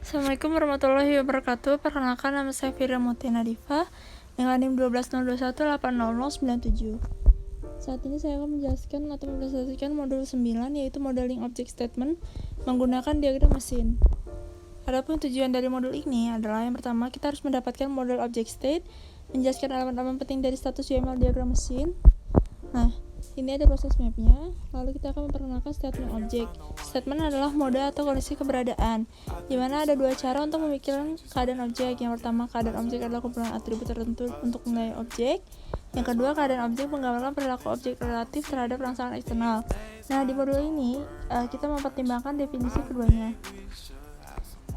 Assalamualaikum warahmatullahi wabarakatuh. Perkenalkan, nama saya Fira Mutina Diva dengan NIM 12021800097. Saat ini saya akan menjelaskan atau mempresentasikan modul 9, yaitu modeling object statement menggunakan diagram mesin. Adapun tujuan dari modul ini adalah yang pertama, kita harus mendapatkan model object state, menjelaskan elemen-elemen penting dari status UML diagram mesin. Nah, ini ada proses mapnya. Lalu kita akan memperkenalkan statement object. Statement adalah mode atau kondisi keberadaan, di mana ada dua cara untuk memikirkan keadaan objek. Yang pertama, keadaan objek adalah kumpulan atribut tertentu untuk menilai objek. Yang kedua, keadaan objek menggambarkan perilaku objek relatif terhadap rangsangan eksternal. Nah, di modul ini kita mempertimbangkan definisi keduanya.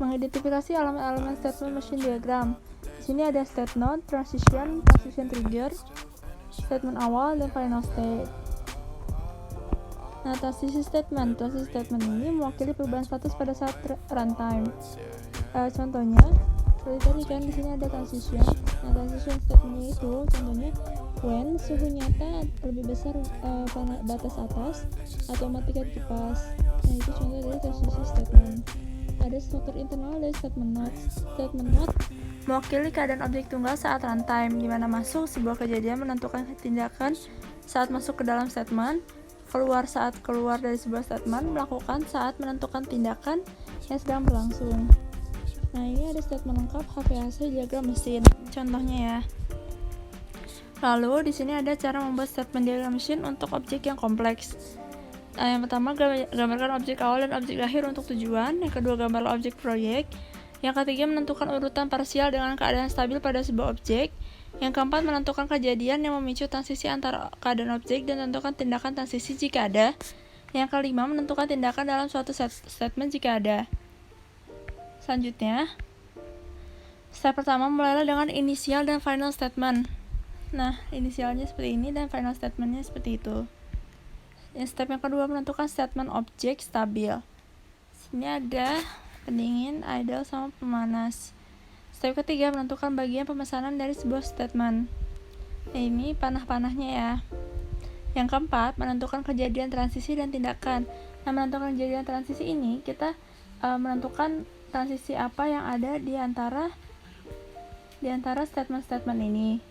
Mengidentifikasi elemen-elemen statement machine diagram. Di sini ada state node, transition trigger, statement awal, dan final state. Nah, transisi statement ini mewakili perubahan status pada saat runtime. Contohnya, seperti tadi kan di sini ada transition. Nah, transition statementnya itu contohnya when suhu nyata lebih besar batas atas atau matikan kipas. Nah, itu contoh dari transisi statement. Ada struktur internal dari statement node. Statement node mewakili keadaan objek tunggal saat runtime, di mana masuk sebuah kejadian menentukan tindakan saat masuk ke dalam statement, keluar saat keluar dari sebuah statement, melakukan saat menentukan tindakan yang sedang berlangsung. Nah, ini ada statement lengkap HVAC diagram mesin. Contohnya ya. Lalu di sini ada cara membuat statement diagram mesin untuk objek yang kompleks. Yang pertama, gambarkan objek awal dan objek akhir untuk tujuan. Yang kedua, gambarlah objek proyek. Yang ketiga, menentukan urutan parsial dengan keadaan stabil pada sebuah objek. Yang keempat, menentukan kejadian yang memicu transisi antara keadaan objek dan tentukan tindakan transisi jika ada. Yang kelima, menentukan tindakan dalam suatu statement jika ada. Selanjutnya, step pertama, mulailah dengan initial dan final statement. Nah, inisialnya seperti ini dan final statementnya seperti itu. Step yang kedua, menentukan statement objek stabil. Sini ada pendingin, idle, sama pemanas. Step ketiga, menentukan bagian pemesanan dari sebuah statement. Nah, ini panah-panahnya ya. Yang keempat, menentukan kejadian transisi dan tindakan. Nah, menentukan kejadian transisi ini, kita menentukan transisi apa yang ada di antara statement-statement ini.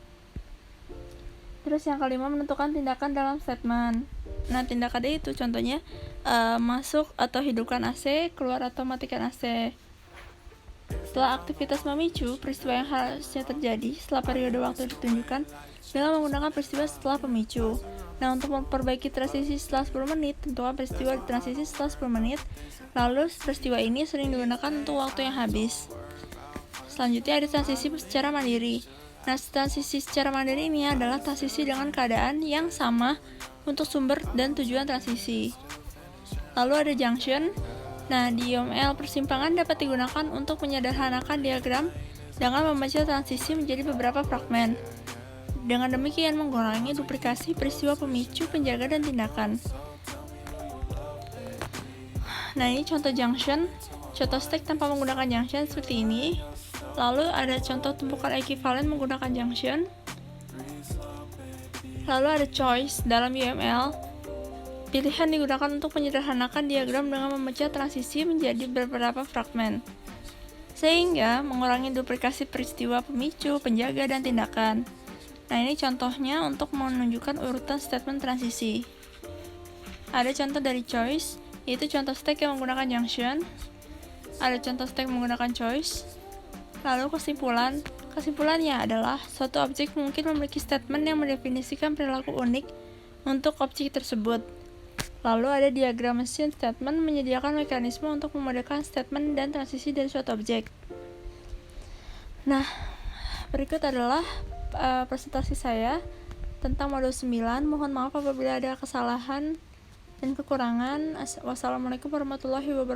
Terus yang kelima, menentukan tindakan dalam statement. Nah, tindakan itu contohnya masuk atau hidupkan AC, keluar atau matikan AC. Setelah aktivitas memicu, peristiwa yang harusnya terjadi setelah periode waktu ditunjukkan dengan menggunakan peristiwa setelah pemicu. Nah, untuk memperbaiki transisi setelah 10 menit, tentukan peristiwa di transisi setelah 10 menit. Lalu, peristiwa ini sering digunakan untuk waktu yang habis. Selanjutnya ada transisi secara mandiri. Nah, transisi secara mandiri ini adalah transisi dengan keadaan yang sama untuk sumber dan tujuan transisi. Lalu ada junction. Nah, di UML persimpangan dapat digunakan untuk menyederhanakan diagram dengan memecah transisi menjadi beberapa fragmen. Dengan demikian mengurangi duplikasi peristiwa pemicu, penjaga, dan tindakan. Nah, ini contoh junction. Contoh stack tanpa menggunakan junction seperti ini. Lalu ada contoh tumpukan ekuivalen menggunakan junction. Lalu ada choice dalam UML. Pilihan digunakan untuk menyederhanakan diagram dengan memecah transisi menjadi beberapa fragmen, sehingga mengurangi duplikasi peristiwa pemicu, penjaga, dan tindakan. Nah, ini contohnya untuk menunjukkan urutan statement transisi. Ada contoh dari choice, yaitu contoh stack yang menggunakan junction. Ada contoh stack menggunakan choice. Lalu kesimpulannya adalah suatu objek mungkin memiliki statement yang mendefinisikan perilaku unik untuk objek tersebut. Lalu ada diagram mesin statement menyediakan mekanisme untuk memodelkan statement dan transisi dari suatu objek. Nah, berikut adalah presentasi saya tentang modul 9. Mohon maaf apabila ada kesalahan dan kekurangan. Wassalamualaikum warahmatullahi wabarakatuh.